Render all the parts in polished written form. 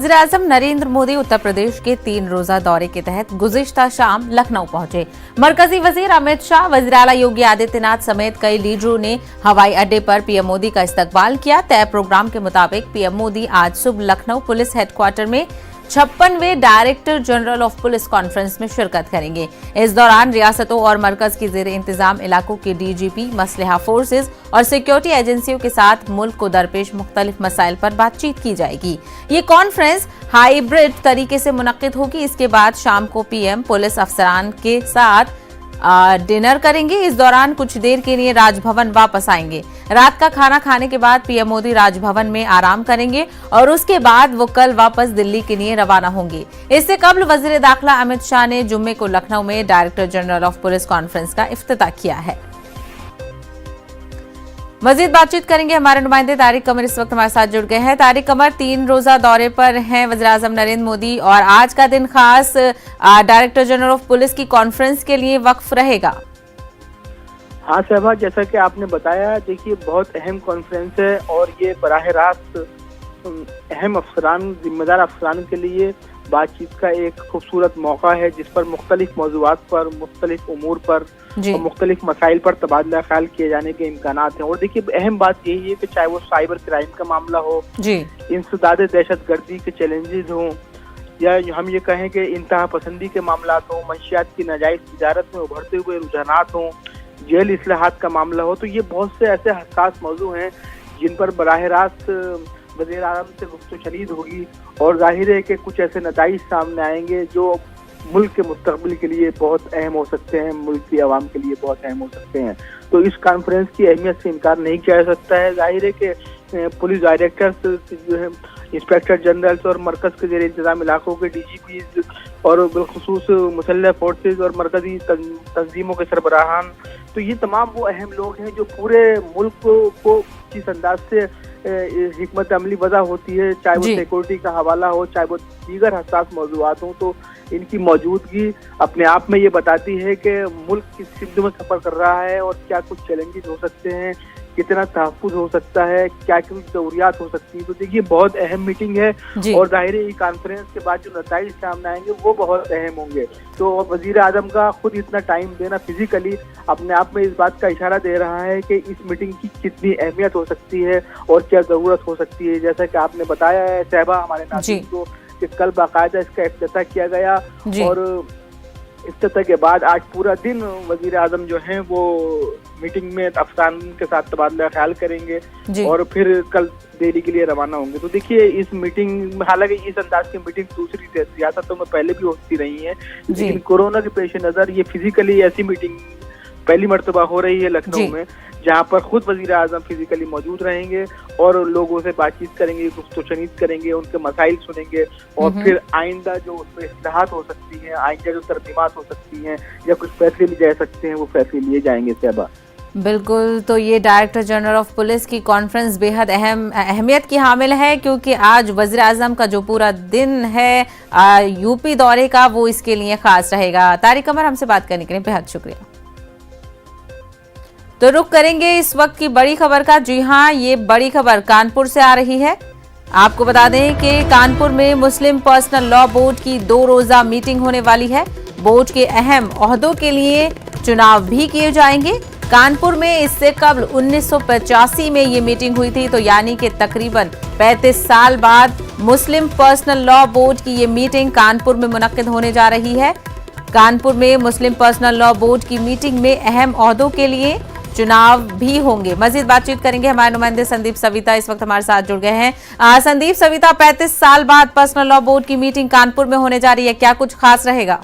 वज़ीर-ए-आज़म नरेंद्र मोदी उत्तर प्रदेश के 3 रोजा दौरे के तहत गुज़िश्ता शाम लखनऊ पहुंचे। मरकजी वजीर अमित शाह, वज़ीर आला योगी आदित्यनाथ समेत कई लीडरों ने हवाई अड्डे पर पीएम मोदी का इस्तकबाल किया। तय प्रोग्राम के मुताबिक पीएम मोदी आज सुबह लखनऊ पुलिस हेडक्वार्टर में 56वें director general of police conference में शिरकत करेंगे। इस दौरान रियासतों और मरकज की जेर इंतजाम इलाकों के डीजीपी, मसलहा फोर्सेज और सिक्योरिटी एजेंसियों के साथ मुल्क को दरपेश मुख्तलिफ मसाइल पर बातचीत की जाएगी। ये कॉन्फ्रेंस हाइब्रिड तरीके से मुनक्किद होगी। इसके बाद शाम को पीएम पुलिस अफसरान के साथ डिनर करेंगे। इस दौरान कुछ देर के लिए राजभवन वापस आएंगे। रात का खाना खाने के बाद पीएम मोदी राजभवन में आराम करेंगे और उसके बाद वो कल वापस दिल्ली के लिए रवाना होंगे। इससे कबल वजीर दाखिला अमित शाह ने जुम्मे को लखनऊ में director general of police conference का इफ्तिताह किया है। मजीद बातचीत करेंगे हमारे नुमाइंदे तारिक कमर इस वक्त हमारे साथ जुड़ गए हैं। तारिक कमर, 3 रोजा दौरे पर हैं वज़ीर-ए-आज़म नरेंद्र मोदी और आज का दिन खास डायरेक्टर जनरल ऑफ पुलिस की कॉन्फ्रेंस के लिए वक्फ रहेगा। हाँ सहबा, जैसा कि आपने बताया, देखिए बहुत अहम कॉन्फ्रेंस है और ये बराह रास्त अहम अफसरान, जिम्मेदार अफसरान के लिए बातचीत का एक खूबसूरत मौका है, जिस पर मुख्तलिफ मौज़ूआत पर, मुख्तलिफ उमूर पर और मुख्तलिफ मसाइल पर तबादला ख्याल किए जाने के इम्कानात हैं। और देखिए अहम बात यही है कि चाहे वो साइबर क्राइम का मामला हो, इंसदाद दहशत गर्दी के चैलेंजेस हों, या हम ये कहें कि इंतहा पसंदी के मामला हों, मंशियात की नाजायज तिजारत में उभरते हुए रुझानात हों, जेल इस्लाहात का मामला हो, तो ये बहुत से ऐसे हसास मौजू हैं जिन पर बराह रास्त वज़ीर आज़म से गुफ्तगू होगी और जाहिर है कि कुछ ऐसे नताइज सामने आएंगे जो मुल्क के मुस्तकबिल के लिए बहुत अहम हो सकते हैं, मुल्क की आवाम के लिए बहुत अहम हो सकते हैं। तो इस कॉन्फ्रेंस की अहमियत से इनकार नहीं किया जा सकता है। जाहिर है कि पुलिस डायरेक्टर्स जो है, इंस्पेक्टर जनरल्स और मरकज के जेर इंतजाम इलाकों के डीजीपी और बिलखुसूस मुसल्लह फोर्सेज और मरकजी तंजीमों के सरबराहान, तो ये तमाम वो अहम लोग हैं जो पूरे मुल्क को किस अंदाज से हिकमत अमली वजह होती है, चाहे वो सिक्योरिटी का हवाला हो, चाहे वो दीगर हसास मौजूआत हों, तो इनकी मौजूदगी अपने आप में ये बताती है कि मुल्क किस सिमत में सफर कर रहा है और क्या कुछ चैलेंजेस हो सकते हैं, कितना तहफ़्फ़ुज़ हो सकता है, क्या कुछ ज़रूरियात हो सकती है। तो देखिए बहुत अहम मीटिंग है और जाहिर है कॉन्फ्रेंस के बाद जो नताइज सामने आएंगे वो बहुत अहम होंगे। तो वज़ीर आज़म का खुद इतना टाइम देना फिजिकली अपने आप में इस बात का इशारा दे रहा है कि इस मीटिंग की कितनी अहमियत हो सकती है और क्या ज़रूरत हो सकती है। जैसा कि आपने बताया है सहबा हमारे नाज़रीन को कि कल बाकायदा इसका इफ्तिताह किया गया और इफ्तिताह के बाद आज पूरा दिन वज़ीर आज़म जो हैं वो मीटिंग में अफसरान के साथ तबादला ख्याल करेंगे और फिर कल दिल्ली के लिए रवाना होंगे। तो देखिए इस मीटिंग, हालांकि इस अंदाज की मीटिंग दूसरी रियासतों में पहले भी होती रही है, लेकिन कोरोना के पेश नज़र ये फिजिकली ऐसी मीटिंग पहली मर्तबा हो रही है लखनऊ में, जहाँ पर खुद वज़ीर आज़म फिजिकली मौजूद रहेंगे और लोगों से बातचीत करेंगे, गुफ्तगू करेंगे, उनके मसाइल सुनेंगे और फिर आइंदा जो उसमें इस्लाहात हो सकती हैं, आइंदा जो तरमीमात हो सकती हैं या कुछ फैसले लिए जा सकते हैं, वो फैसले लिए जाएंगे। सहबा बिल्कुल, तो ये डायरेक्टर जनरल ऑफ पुलिस की कॉन्फ्रेंस बेहद अहमियत की हामिल है, क्योंकि आज वज़ीर आज़म का जो पूरा दिन है यूपी दौरे का, वो इसके लिए खास रहेगा। तारिक कमर, हमसे बात करने के लिए बेहद शुक्रिया। तो रुख करेंगे इस वक्त की बड़ी खबर का। जी हां, ये बड़ी खबर कानपुर से आ रही है। आपको बता दें कि कानपुर में मुस्लिम पर्सनल लॉ बोर्ड की 2 रोजा मीटिंग होने वाली है। बोर्ड के अहम ओहदों के लिए चुनाव भी किए जाएंगे। कानपुर में इससे कबल 1985 में ये मीटिंग हुई थी, तो यानी कि तकरीबन 35 साल बाद मुस्लिम पर्सनल लॉ बोर्ड की ये मीटिंग कानपुर में मुनक्किद होने जा रही है। कानपुर में मुस्लिम पर्सनल लॉ बोर्ड की मीटिंग में अहम ओहदों के लिए चुनाव भी होंगे। मजीद बातचीत करेंगे हमारे नुमाइंदे संदीप सविता इस वक्त हमारे साथ जुड़ गए हैं। संदीप सविता, 35 साल बाद पर्सनल लॉ बोर्ड की मीटिंग कानपुर में होने जा रही है, क्या कुछ खास रहेगा?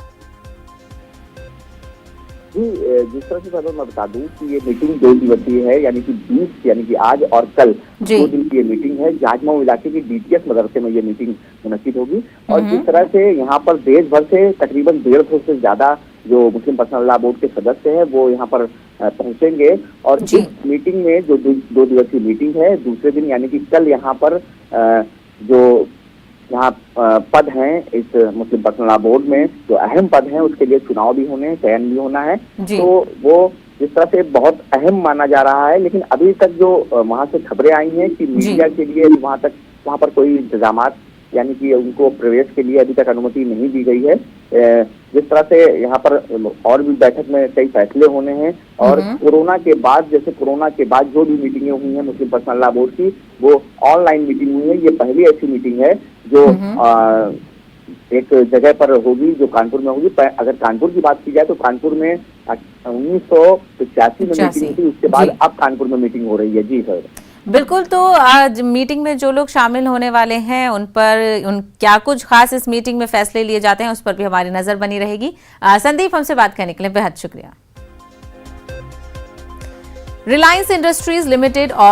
जी, जिस तरह से पहले मैं बता दूं कि ये मीटिंग 2 दिवसीय है, यानी कि 20 यानी कि आज और कल 2 दिन की ये मीटिंग है। जाजमऊ इलाके के डीटीएस मदरसे में ये मीटिंग मुनक्किद होगी और जिस तरह से यहाँ पर देश भर से तकरीबन 150 से ज्यादा जो मुस्लिम पर्सनल लॉ बोर्ड के सदस्य हैं वो यहाँ पर पहुंचेंगे और इस मीटिंग में जो 2 दिवसीय मीटिंग है, दूसरे दिन यानी कि कल यहाँ पर जो यहाँ पद हैं इस मुस्लिम पर्सनल लॉ बोर्ड में, जो अहम पद हैं उसके लिए चुनाव भी होने, चयन भी होना है। तो वो जिस तरह से बहुत अहम माना जा रहा है, लेकिन अभी तक जो वहाँ से खबरें आई हैं कि मीडिया के लिए वहाँ पर कोई इंतजाम यानी कि उनको प्रवेश के लिए अभी तक अनुमति नहीं दी गई है। जिस तरह से यहाँ पर और भी बैठक में कई फैसले होने हैं और कोरोना के बाद, जैसे कोरोना के बाद जो भी मीटिंगें हुई हैं मुस्लिम पर्सनल लॉ बोर्ड की, वो ऑनलाइन मीटिंग हुई है। ये पहली ऐसी मीटिंग है जो एक जगह पर होगी, जो कानपुर में होगी। अगर कानपुर की बात की जाए तो कानपुर में 1985 में मीटिंग थी, उसके बाद अब कानपुर में मीटिंग हो रही है। जी सर, बिल्कुल। तो आज मीटिंग में जो लोग शामिल होने वाले हैं उन क्या कुछ खास इस मीटिंग में फैसले लिए जाते हैं, उस पर भी हमारी नजर बनी रहेगी। संदीप, हमसे बात करने के लिए बेहद शुक्रिया। रिलायंस इंडस्ट्रीज लिमिटेड और